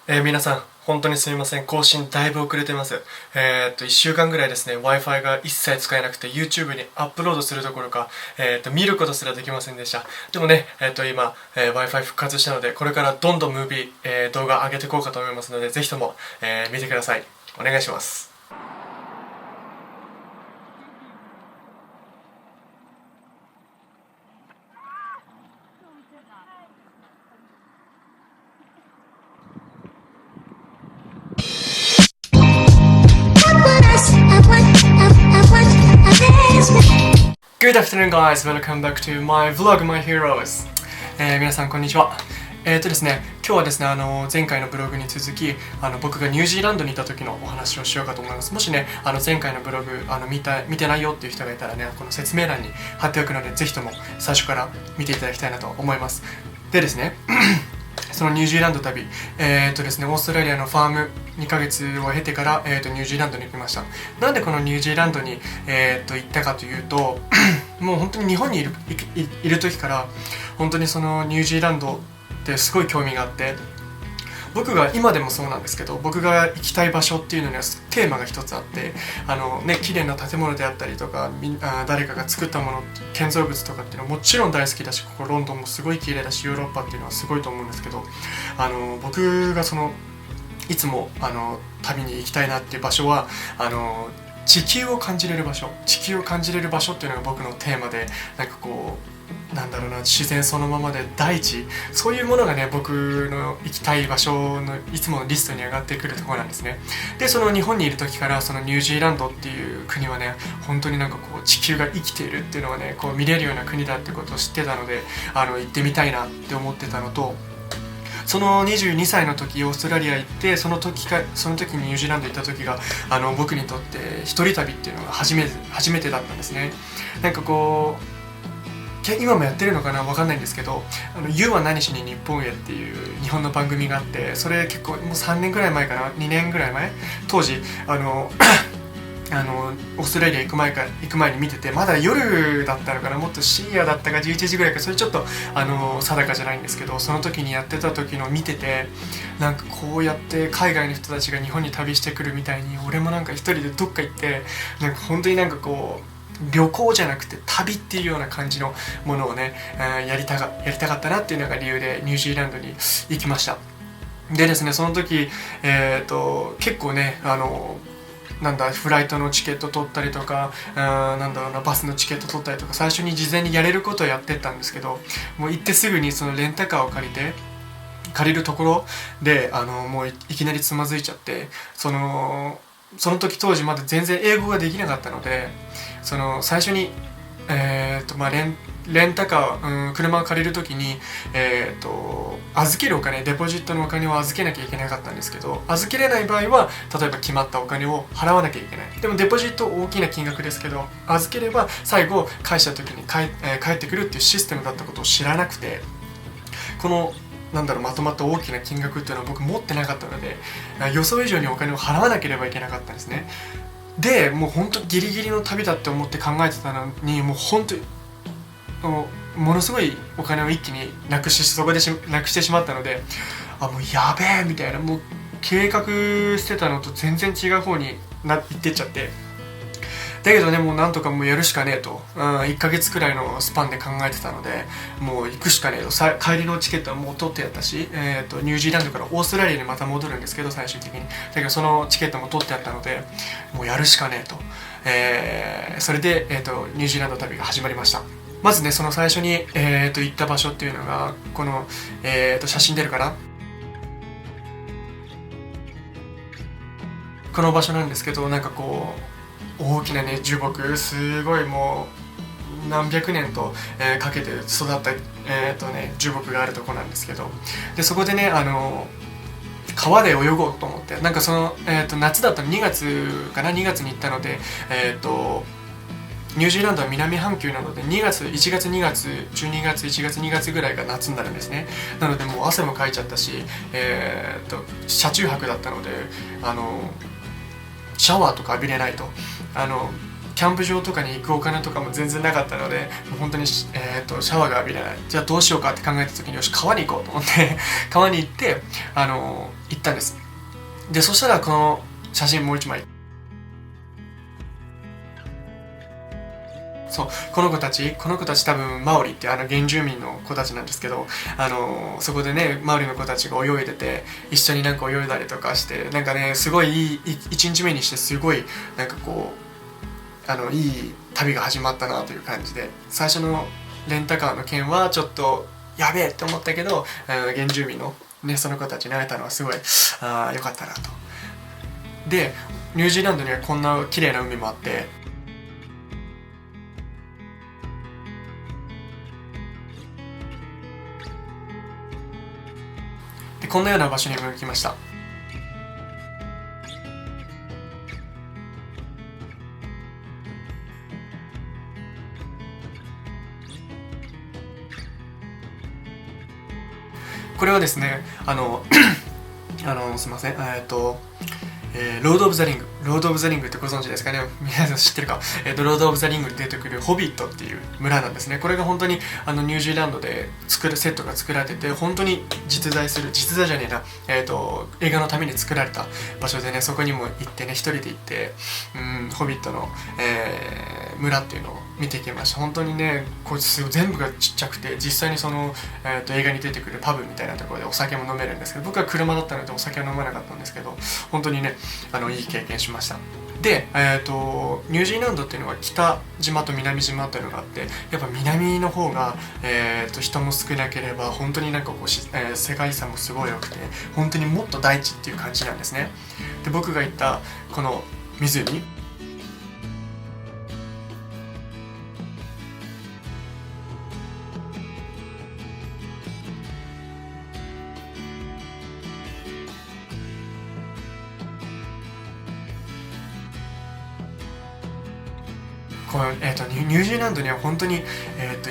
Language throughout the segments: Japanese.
皆さん、本当にすみません。更新だいぶ遅れてます。1週間ぐらいですね、Wi-Fi が一切使えなくて、YouTube にアップロードするどころか、見ることすらできませんでした。でもね、今、Wi-Fi 復活したので、これからどんどんムービー、動画上げていこうかと思いますので、ぜひとも、見てください。お願いします。Good afternoon guys, welcome back to my vlog, my heroes、皆さんこんにちは。ですね、今日はですね、前回のブログに続き、僕がニュージーランドにいた時のお話をしようかと思います。もしね、前回のブログ見てないよっていう人がいたらね、この説明欄に貼っておくので、ぜひとも最初から見ていただきたいなと思います。でですね、そのニュージーランド旅、ですね、オーストラリアのファーム2ヶ月を経てから、ニュージーランドに行きました。なんでこのニュージーランドに、行ったかというともう本当に日本にいる時から本当にそのニュージーランドってすごい興味があって、僕が今でもそうなんですけど、僕が行きたい場所っていうのにはテーマが一つあって、綺麗な建物であったりとか、誰かが作ったもの、建造物とかっていうのはもちろん大好きだし、ここロンドンもすごい綺麗だし、ヨーロッパっていうのはすごいと思うんですけど、僕がいつも旅に行きたいなっていう場所は地球を感じれる場所っていうのが僕のテーマで、なんかこうなんだろうな、自然そのままで大地、そういうものがね、僕の行きたい場所のいつものリストに上がってくるところなんですね。で、その日本にいる時からそのニュージーランドっていう国はね、本当になんかこう地球が生きているっていうのはね、こう見れるような国だってことを知ってたので、行ってみたいなって思ってたのと、その22歳の時オーストラリア行って、その時にニュージーランド行った時が僕にとって一人旅っていうのが初めてだったんですね。なんかこう今もやってるのかな、わかんないんですけど、You は何しに日本へっていう日本の番組があって、それ結構もう3年ぐらい前かな、2年ぐらい前、当時オーストラリア行く前に見てて、まだ夜だったのかな、もっと深夜だったか11時ぐらいか、それちょっと定かじゃないんですけど、その時にやってた時の見てて、なんかこうやって海外の人たちが日本に旅してくるみたいに、俺もなんか一人でどっか行って、なんか本当になんかこう旅行じゃなくて旅っていうような感じのものをね、やりたかったなっていうのが理由でニュージーランドに行きました。でですね、その時、結構ね、フライトのチケット取ったりとか、バスのチケット取ったりとか、最初に事前にやれることをやってったんですけど、もう行ってすぐにそのレンタカーを借りるところでもういきなりつまずいちゃって、その時当時まだ全然英語ができなかったので、最初にレンタカー、車を借りるときに、預けるお金、デポジットのお金を預けなきゃいけなかったんですけど、預けれない場合は例えば決まったお金を払わなきゃいけない。でもデポジット大きな金額ですけど、預ければ最後返した時に帰ってくるっていうシステムだったことを知らなくて、このまとまった大きな金額っていうのは僕持ってなかったので、予想以上にお金を払わなければいけなかったんですね。で、もう本当ギリギリの旅だって思って考えてたのに、もう本当にものすごいお金を一気になくしてしまったので、もうやべえみたいな、もう計画してたのと全然違う方に行ってっちゃって、だけどね、もうなんとかもうやるしかねえと、1ヶ月くらいのスパンで考えてたので、もう行くしかねえと。帰りのチケットはもう取ってやったし、ニュージーランドからオーストラリアにまた戻るんですけど、最終的にだけどそのチケットも取ってやったので、もうやるしかねえと、それで、ニュージーランド旅が始まりました。まずね、その最初に、行った場所っていうのがこの、写真出るかな、この場所なんですけど、なんかこう大きなね樹木、すごいもう何百年と、かけて育った、樹木があるとこなんですけど、でそこでね、川で泳ごうと思って、なんか夏だったら2月かな、2月に行ったので、ニュージーランドは南半球なので1月2月12月1月2月ぐらいが夏になるんですね。なのでもう汗もかいちゃったし、車中泊だったのでシャワーとか浴びれないと、キャンプ場とかに行くお金とかも全然なかったので、もう本当にシャワーが浴びれない。じゃあどうしようかって考えた時に、よし川に行こうと思って川に行って行ったんです。でそしたらこの写真もう一枚、そうこの子たち多分マオリって原住民の子たちなんですけど、そこでねマオリの子たちが泳いでて、一緒になんか泳いだりとかして、なんかねすごいいい1日目にして、すごいなんかこういい旅が始まったなという感じで、最初のレンタカーの件はちょっとやべえって思ったけど、原住民のねその子たちに会えたのはすごい良かったなと。でニュージーランドにはこんな綺麗な海もあって、でこんなような場所にも行きました。これはですねすいませんロード・オブ・ザ・リングってご存知ですかね、皆さん知ってるか。ロード・オブ・ザ・リングに出てくるホビットっていう村なんですね。これが本当にニュージーランドでセットが作られてて、本当に実在じゃねえな、映画のために作られた場所でね、そこにも行ってね、一人で行って、ホビットの、村っていうのを見てきました。本当にねこいつ全部がちっちゃくて、実際にその、映画に出てくるパブみたいなところでお酒も飲めるんですけど、僕は車だったのでお酒は飲まなかったんですけど、本当にねいい経験しました。で、ニュージーランドっていうのは北島と南島というのがあって、やっぱ南の方が、人も少なければ、本当になんかこう、世界遺産もすごい良くて、本当にもっと大地っていう感じなんですね。で僕が行ったこの湖、このニュージーランドには本当に、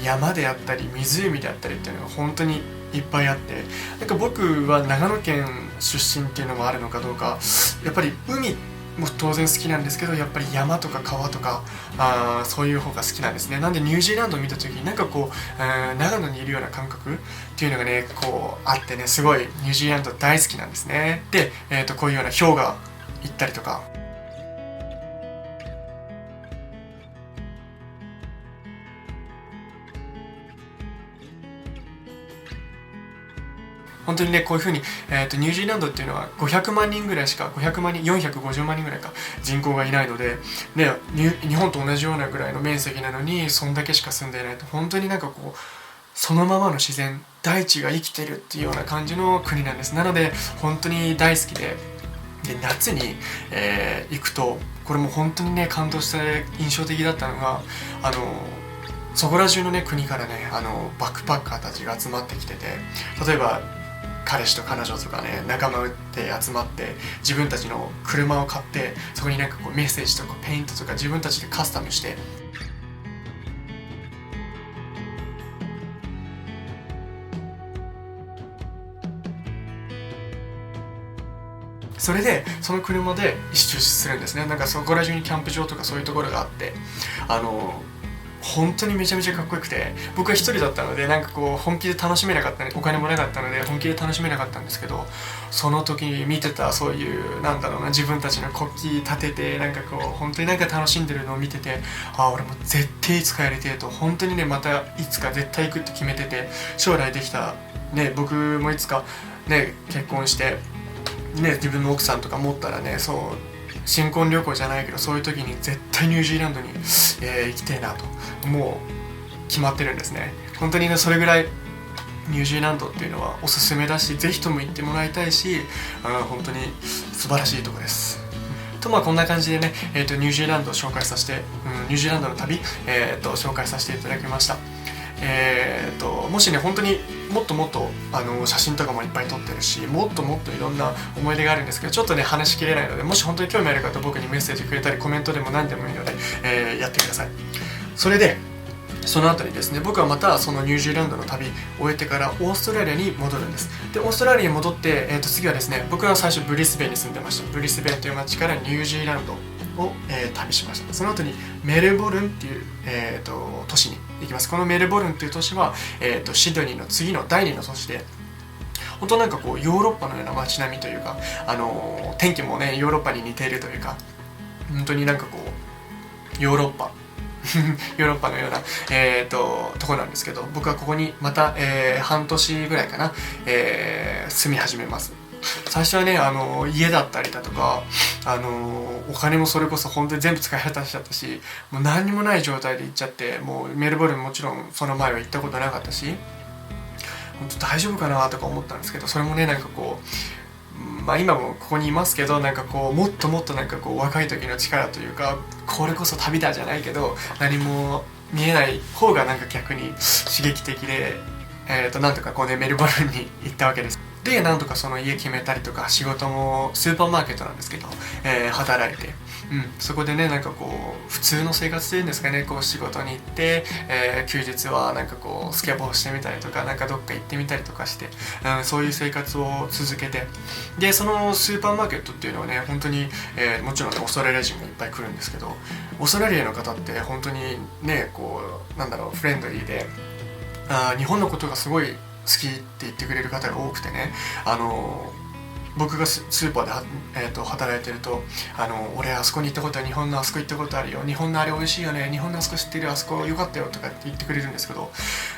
山であったり湖であったりっていうのが本当にいっぱいあって、なんか僕は長野県出身っていうのもあるのかどうか、やっぱり海も当然好きなんですけど、やっぱり山とか川とかそういう方が好きなんですね。なんでニュージーランドを見た時になんかこう、長野にいるような感覚っていうのがねこうあってね、すごいニュージーランド大好きなんですね。で、こういうような氷が行ったりとか、本当にねこういうふうに、ニュージーランドっていうのは500万人ぐらいしか、450万人ぐらいか人口がいないので、ね、日本と同じようなぐらいの面積なのにそんだけしか住んでいないと、本当になんかこうそのままの自然大地が生きてるっていうような感じの国なんです。なので本当に大好きで、夏に、行くとこれも本当にね感動して印象的だったのが、そこら中のね国からねバックパッカーたちが集まってきてて、例えば彼氏と彼女とかね仲間で集まって自分たちの車を買って、そこになんかこうメッセージとかペイントとか自分たちでカスタムして、それでその車で一周するんですね。なんかそこら中にキャンプ場とかそういうところがあって、本当にめちゃめちゃかっこよくて、僕は一人だったのでなんかこう本気で楽しめなかったね、お金もなかったので本気で楽しめなかったんですけど、その時に見てたそういうなんだろうな、自分たちの国旗立ててなんかこう本当になんか楽しんでるのを見てて、俺も絶対いつかやりてえと、本当にねまたいつか絶対行くって決めてて、将来できたね僕もいつかね結婚してね自分の奥さんとか持ったらね、そう新婚旅行じゃないけどそういう時に絶対ニュージーランドに、行きたいなともう決まってるんですね。本当にねそれぐらいニュージーランドっていうのはおすすめだし、ぜひとも行ってもらいたいし、本当に素晴らしいところです。とこんな感じでね、ニュージーランドを紹介させて、ニュージーランドの旅、紹介させていただきました。もしね本当にもっともっと写真とかもいっぱい撮ってるし、もっともっといろんな思い出があるんですけど、ちょっとね話しきれないので、もし本当に興味ある方は僕にメッセージくれたりコメントでも何でもいいので、やってください。それでその後にですね、僕はまたそのニュージーランドの旅を終えてからオーストラリアに戻るんです。でオーストラリアに戻って、次はですね、僕は最初ブリスベンに住んでました。ブリスベンという街からニュージーランドを、旅しました。その後にメルボルンっていう、都市に行きます。このメルボルンっていう都市は、シドニーの次の第2の都市で、本当なんかこうヨーロッパのような街並みというか、天気もねヨーロッパに似ているというか、本当になんかこうヨーロッパヨーロッパのような、とこなんですけど、僕はここにまた、半年ぐらいかな、住み始めます。最初はね家だったりだとか、お金もそれこそ本当に全部使い果たしちゃったし、もう何にもない状態で行っちゃって、もうメルボルンもちろんその前は行ったことなかったし、本当大丈夫かなとか思ったんですけど、それもねなんかこう、今もここにいますけど、なんかこうもっともっとなんかこう若い時の力というか、これこそ旅だじゃないけど、何も見えない方がなんか逆に刺激的で、なんとかこうねメルボルンに行ったわけです。でなんとかその家決めたりとか、仕事もスーパーマーケットなんですけど、働いて、そこでねなんかこう普通の生活というんですかね、こう仕事に行って、休日はなんかこうスケボーしてみたりとか、なんかどっか行ってみたりとかして、そういう生活を続けて、でそのスーパーマーケットっていうのはね本当に、もちろんねオーストラリア人がいっぱい来るんですけど、オーストラリアの方って本当にねこうなんだろう、フレンドリーで、日本のことがすごい好きって言ってくれる方が多くてね、僕がスーパーで、働いてると、俺あそこに行ったことは、日本のあそこ行ったことあるよ、日本のあれ美味しいよね、日本のあそこ知ってるよ、あそこ良かったよとかって言ってくれるんですけど、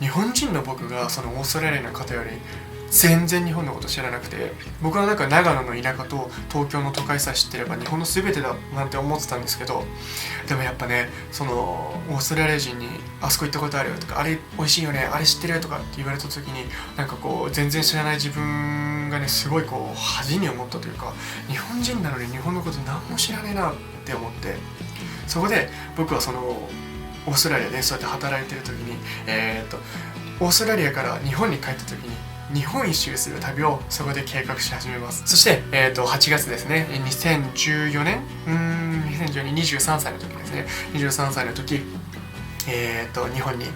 日本人の僕がそのオーストラリアの方より全然日本のこと知らなくて、僕はなんか長野の田舎と東京の都会さえ知ってれば日本の全てだなんて思ってたんですけど、でもやっぱねそのオーストラリア人にあそこ行ったことあるよとか、あれ美味しいよね、あれ知ってるよとかって言われた時に、なんかこう全然知らない自分がねすごいこう恥に思ったというか、日本人なのに日本のこと何も知らねえなって思って、そこで僕はそのオーストラリアでそうやって働いてる時に、オーストラリアから日本に帰った時に日本一周する旅をそこで計画し始めます。そして、8月ですね、2014年2012、23歳の時ですね、23歳の時、日本に、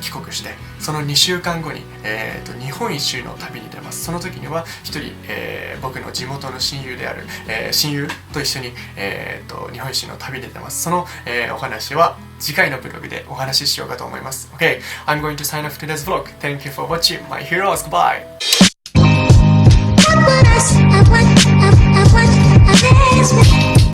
帰国して、その2週間後に、日本一周の旅に出ます。その時には一人、僕の地元の親友である、親友と一緒に、日本一周の旅に出ます。その、お話は次回のブログでお話ししようかと思います。Okay, I'm going to sign off today's vlog. Thank you for watching, my heroes. Goodbye! I want